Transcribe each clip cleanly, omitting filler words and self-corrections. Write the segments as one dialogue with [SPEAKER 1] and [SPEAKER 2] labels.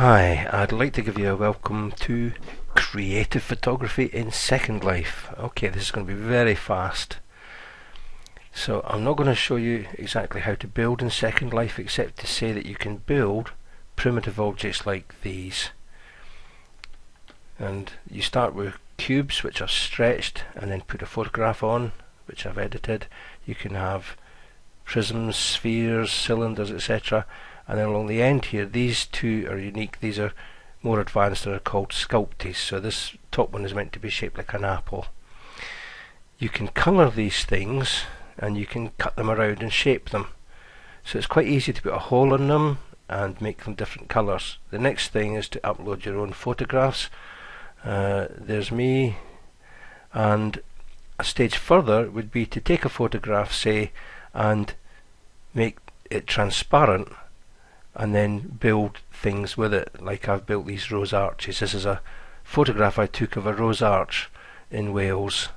[SPEAKER 1] Hi, I'd like to give you a welcome to Creative Photography in Second Life. Okay, this is going to be very fast. So I'm not going to show you exactly how to build in Second Life, except to say that you can build primitive objects like these. And you start with cubes which are stretched and then put a photograph on, which I've edited. You can have prisms, spheres, cylinders, etc. And then along the end here, these two are unique. These are more advanced. They're called sculpties. So this top one is meant to be shaped like an apple. You can colour these things and you can cut them around and shape them. So it's quite easy to put a hole in them and make them different colours. The next thing is to upload your own photographs. There's me, and a stage further would be to take a photograph, say, and make it transparent and then build things with it, like I've built these rose arches. This is a photograph I took of a rose arch in Wales,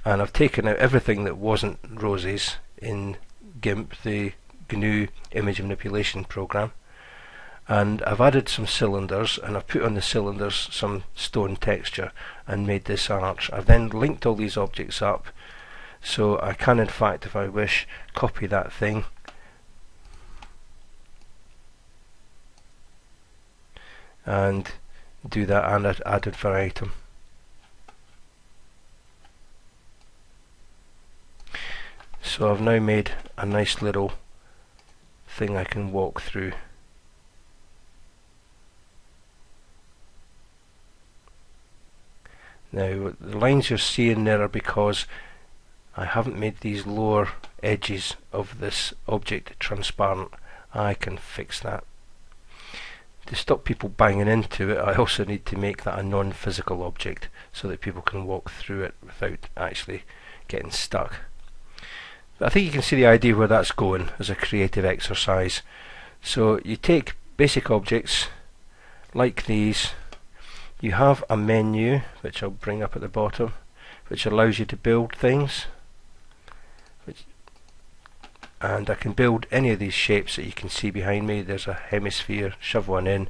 [SPEAKER 1] and I've taken out everything that wasn't roses in GIMP, the GNU image manipulation program, and I've added some cylinders, and I've put on the cylinders some stone texture and made this arch. I've then linked all these objects up, so I can, in fact, if I wish, copy that thing and do that and add it for item. So I've now made a nice little thing I can walk through. Now the lines you're seeing there are because I haven't made these lower edges of this object transparent. I can fix that. To stop people banging into it, I also need to make that a non-physical object so that people can walk through it without actually getting stuck. But I think you can see the idea where that's going as a creative exercise. So you take basic objects like these. You have a menu, which I'll bring up at the bottom, which allows you to build things. And I can build any of these shapes that you can see behind me. There's a hemisphere, shove one in.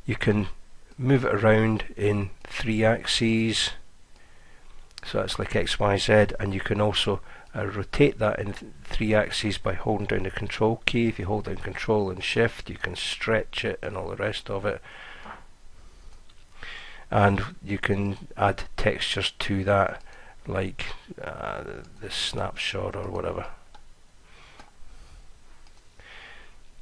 [SPEAKER 1] You can move it around in 3 axes, so that's like X, Y, Z, and you can also rotate that in 3 axes by holding down the control key. If you hold down control and shift, you can stretch it and all the rest of it. And you can add textures to that, like the snapshot or whatever.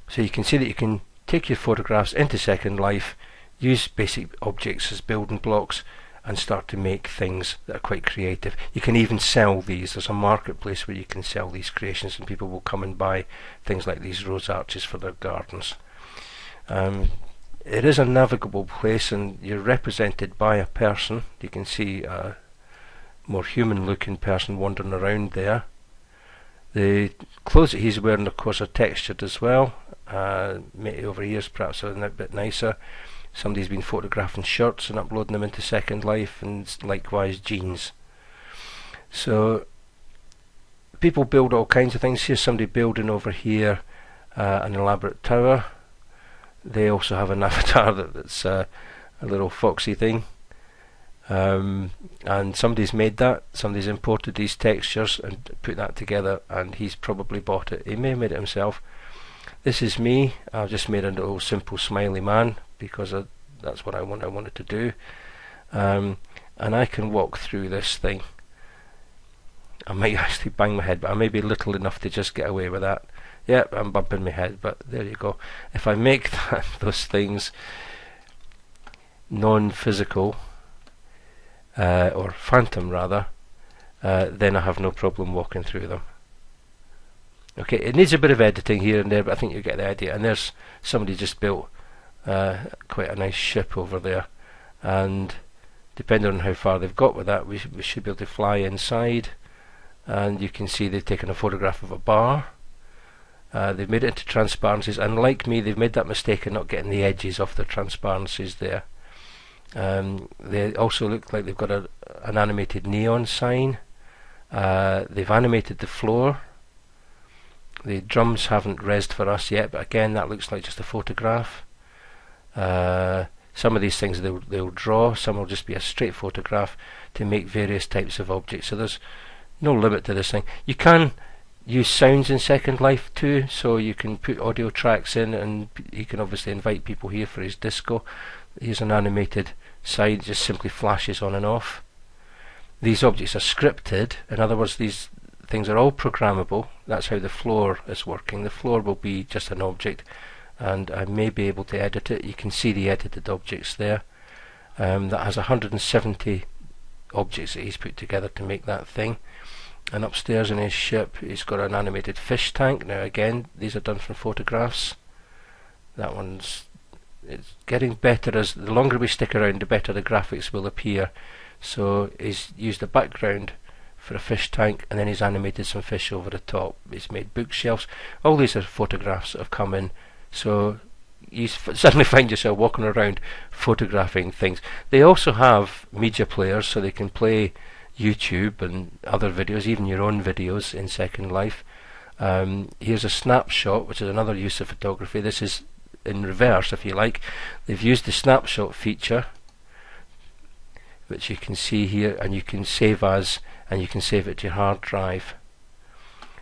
[SPEAKER 1] So you can see that you can take your photographs into Second Life, use basic objects as building blocks, and start to make things that are quite creative. You can even sell these. There's a marketplace where you can sell these creations and people will come and buy things like these rose arches for their gardens. It is a navigable place and you're represented by a person. You can see a more human looking person wandering around there. The clothes that he's wearing, of course, are textured as well. Maybe over here is perhaps a bit nicer. Somebody's been photographing shirts and uploading them into Second Life, and likewise jeans. So people build all kinds of things. Here's somebody building over here an elaborate tower. They also have an avatar that's a little foxy thing. And somebody's made that, somebody's imported these textures and put that together, and he's probably bought it. He may have made it himself. This is me. I've just made a little simple smiley man because that's what I wanted to do. And I can walk through this thing. I might actually bang my head, but I may be little enough to just get away with that. Yep, I'm bumping my head, but there you go. If I make those things non-physical, or phantom rather, then I have no problem walking through them. Okay, it needs a bit of editing here and there, but I think you get the idea. And there's somebody just built quite a nice ship over there, and depending on how far they've got with that, we should be able to fly inside. And you can see they've taken a photograph of a bar. They've made it into transparencies, and like me, they've made that mistake of not getting the edges off the transparencies there. They also look like they've got an animated neon sign. They've animated the floor. The drums haven't resed for us yet, but again that looks like just a photograph. Some of these things they'll draw, some will just be a straight photograph to make various types of objects. So there's no limit to this thing. You can use sounds in Second Life too, so you can put audio tracks in, and you can obviously invite people here for his disco. Here's an animated side, just simply flashes on and off. These objects are scripted, in other words these things are all programmable. That's how the floor is working. The floor will be just an object, and I may be able to edit it. You can see the edited objects there. That has 170 objects that he's put together to make that thing. And upstairs in his ship he's got an animated fish tank. Now again, these are done from photographs. That one's, it's getting better. As the longer we stick around, the better the graphics will appear. So he's used a background for a fish tank, and then he's animated some fish over the top. He's made bookshelves. All these are photographs that have come in, so you suddenly find yourself walking around photographing things. They also have media players, so they can play YouTube and other videos, even your own videos in Second Life. Here's a snapshot, which is another use of photography. This is in reverse, if you like. They've used the snapshot feature, which you can see here, and you can save as, and you can save it to your hard drive.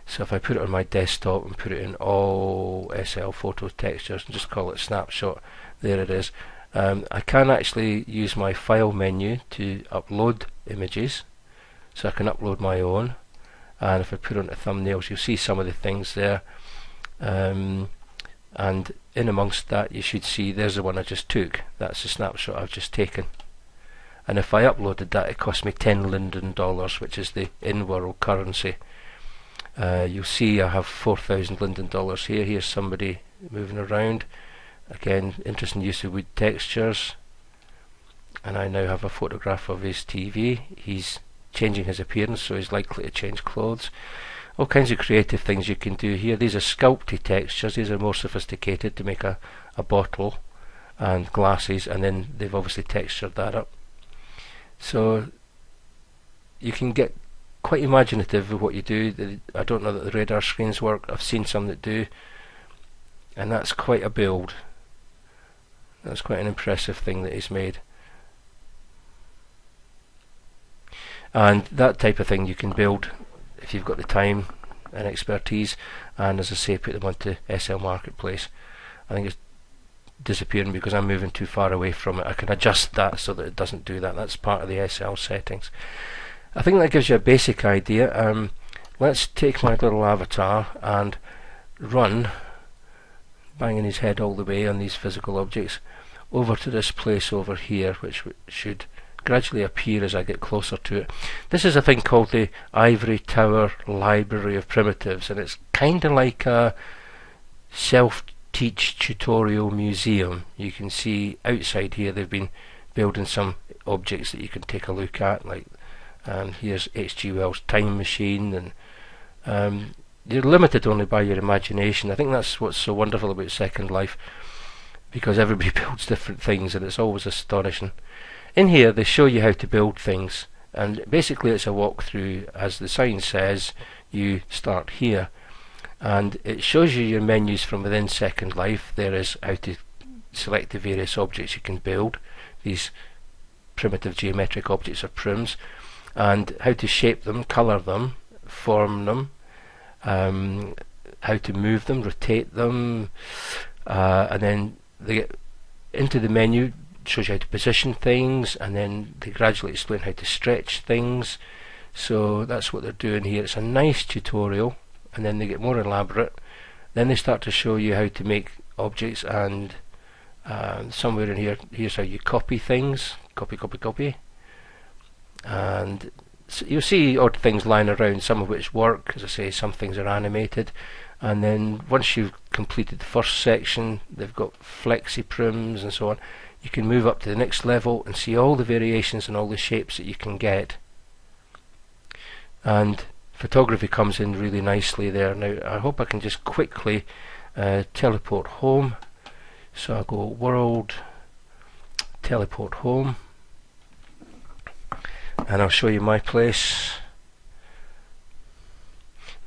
[SPEAKER 1] So if I put it on my desktop and put it in all SL photo textures and just call it snapshot, there it is. I can actually use my file menu to upload images, so I can upload my own, and if I put on the thumbnails you'll see some of the things there, and in amongst that you should see there's the one I just took. That's the snapshot I've just taken, and if I uploaded that it cost me 10 Linden dollars, which is the in-world currency. You'll see I have 4,000 Linden dollars here. Here's somebody moving around. Again, interesting use of wood textures. And I now have a photograph of his TV. He's changing his appearance, so he's likely to change clothes. All kinds of creative things you can do here. These are sculpted textures. These are more sophisticated, to make a bottle and glasses, and then they've obviously textured that up. So you can get quite imaginative with what you do. I don't know that the radar screens work. I've seen some that do, and that's quite a build. That's quite an impressive thing that he's made. And that type of thing you can build if you've got the time and expertise, and as I say, put them onto SL Marketplace. I think it's disappearing because I'm moving too far away from it. I can adjust that so that it doesn't do that. That's part of the SL settings. I think that gives you a basic idea. Let's take my little avatar and run, banging his head all the way on these physical objects, over to this place over here, which should gradually appear as I get closer to it. This is a thing called the Ivory Tower Library of Primitives, and it's kind of like a self-teach tutorial museum. You can see outside here they've been building some objects that you can take a look at, like here's H.G. Wells' time machine, and you're limited only by your imagination. I think that's what's so wonderful about Second Life, because everybody builds different things and it's always astonishing. In here they show you how to build things, and basically it's a walkthrough. As the sign says, you start here, and it shows you your menus from within Second Life. There is how to select the various objects you can build, these primitive geometric objects or prims, and how to shape them, colour them, form them, how to move them, rotate them, and then they get into the menu, shows you how to position things, and then they gradually explain how to stretch things. So that's what they're doing here. It's a nice tutorial, and then they get more elaborate. Then they start to show you how to make objects, and somewhere in here, here's how you copy things. Copy. And so you'll see odd things lying around, some of which work. As I say, some things are animated. And then once you've completed the first section, they've got flexi prims and so on. You can move up to the next level and see all the variations and all the shapes that you can get. And photography comes in really nicely there. Now I hope I can just quickly teleport home. So I'll go world, teleport home, and I'll show you my place.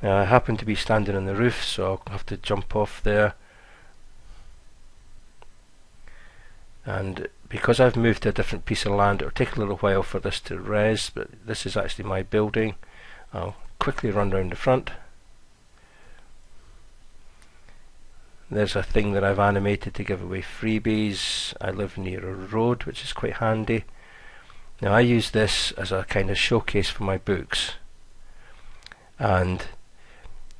[SPEAKER 1] Now I happen to be standing on the roof, so I'll have to jump off there. And because I've moved to a different piece of land, it'll take a little while for this to res, but this is actually my building. I'll quickly run round the front. There's a thing that I've animated to give away freebies. I live near a road, which is quite handy. Now I use this as a kind of showcase for my books, and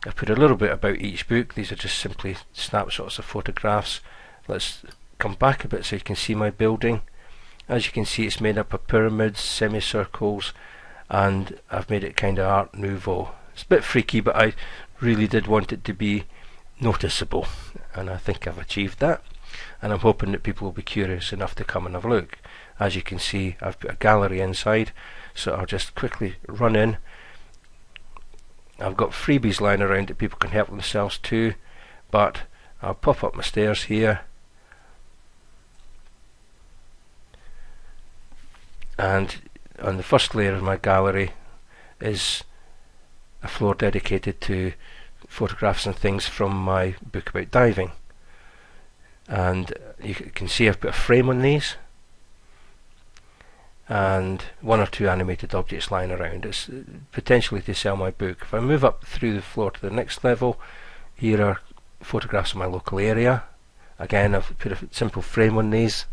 [SPEAKER 1] I've put a little bit about each book. These are just simply snapshots of photographs. Let's come back a bit so you can see my building. As you can see, it's made up of pyramids, semicircles, and I've made it kind of Art Nouveau. It's a bit freaky, but I really did want it to be noticeable, and I think I've achieved that, and I'm hoping that people will be curious enough to come and have a look. As you can see, I've put a gallery inside, so I'll just quickly run in. I've got freebies lying around that people can help themselves to, but I'll pop up my stairs here, and on the first layer of my gallery is a floor dedicated to photographs and things from my book about diving, and you can see I've put a frame on these and one or two animated objects lying around. It's potentially to sell my book. If I move up through the floor to the next level, here are photographs of my local area. Again, I've put a simple frame on these.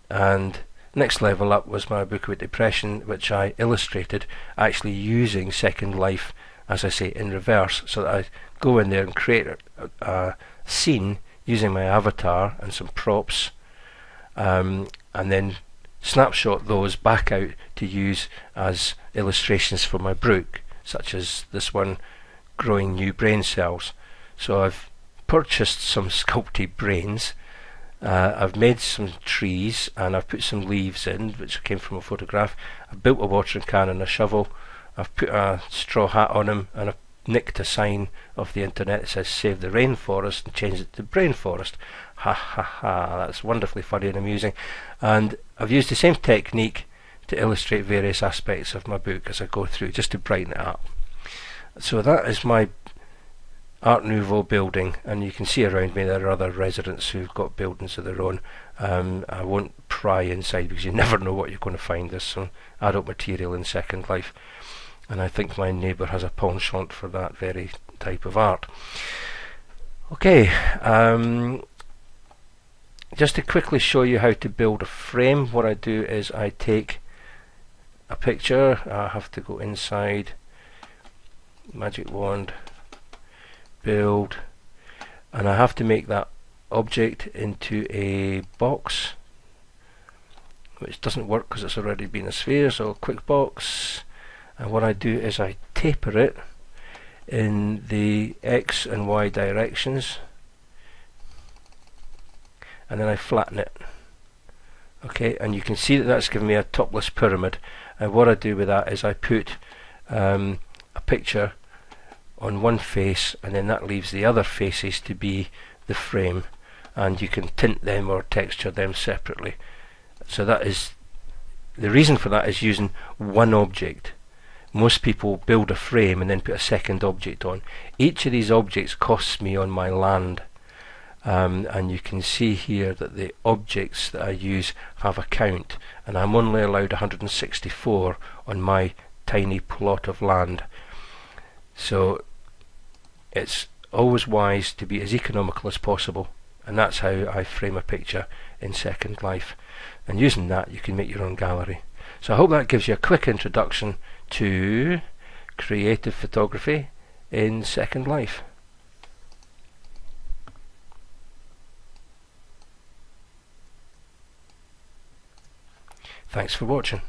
[SPEAKER 1] And next level up was my book about depression, which I illustrated actually using Second Life, as I say, in reverse, so that I go in there and create a scene using my avatar and some props, and then snapshot those back out to use as illustrations for my book, such as this one, growing new brain cells. So I've purchased some sculpted brains, I've made some trees, and I've put some leaves in, which came from a photograph. I've built a watering can and a shovel. I've put a straw hat on him, and I've nicked a sign of the internet that says "Save the Rainforest" and changed it to "Brain Forest." Ha ha ha, that's wonderfully funny and amusing. And I've used the same technique to illustrate various aspects of my book as I go through, just to brighten it up. So that is my Art Nouveau building, and you can see around me there are other residents who've got buildings of their own. I won't pry inside because you never know what you're going to find. There's some adult material in Second Life, and I think my neighbour has a penchant for that very type of art. Okay, just to quickly show you how to build a frame, what I do is I take a picture. I have to go inside, magic wand, build, and I have to make that object into a box, which doesn't work because it's already been a sphere. So quick box, and what I do is I taper it in the X and Y directions, and then I flatten it. Okay, and you can see that that's given me a topless pyramid, and what I do with that is I put a picture on one face, and then that leaves the other faces to be the frame, and you can tint them or texture them separately. So that is the reason for that, is using one object. Most people build a frame and then put a second object on. Each of these objects costs me on my land, and you can see here that the objects that I use have a count, and I'm only allowed 164 on my tiny plot of land. So it's always wise to be as economical as possible, and that's how I frame a picture in Second Life, and using that you can make your own gallery. So I hope that gives you a quick introduction to creative photography in Second Life. Thanks for watching.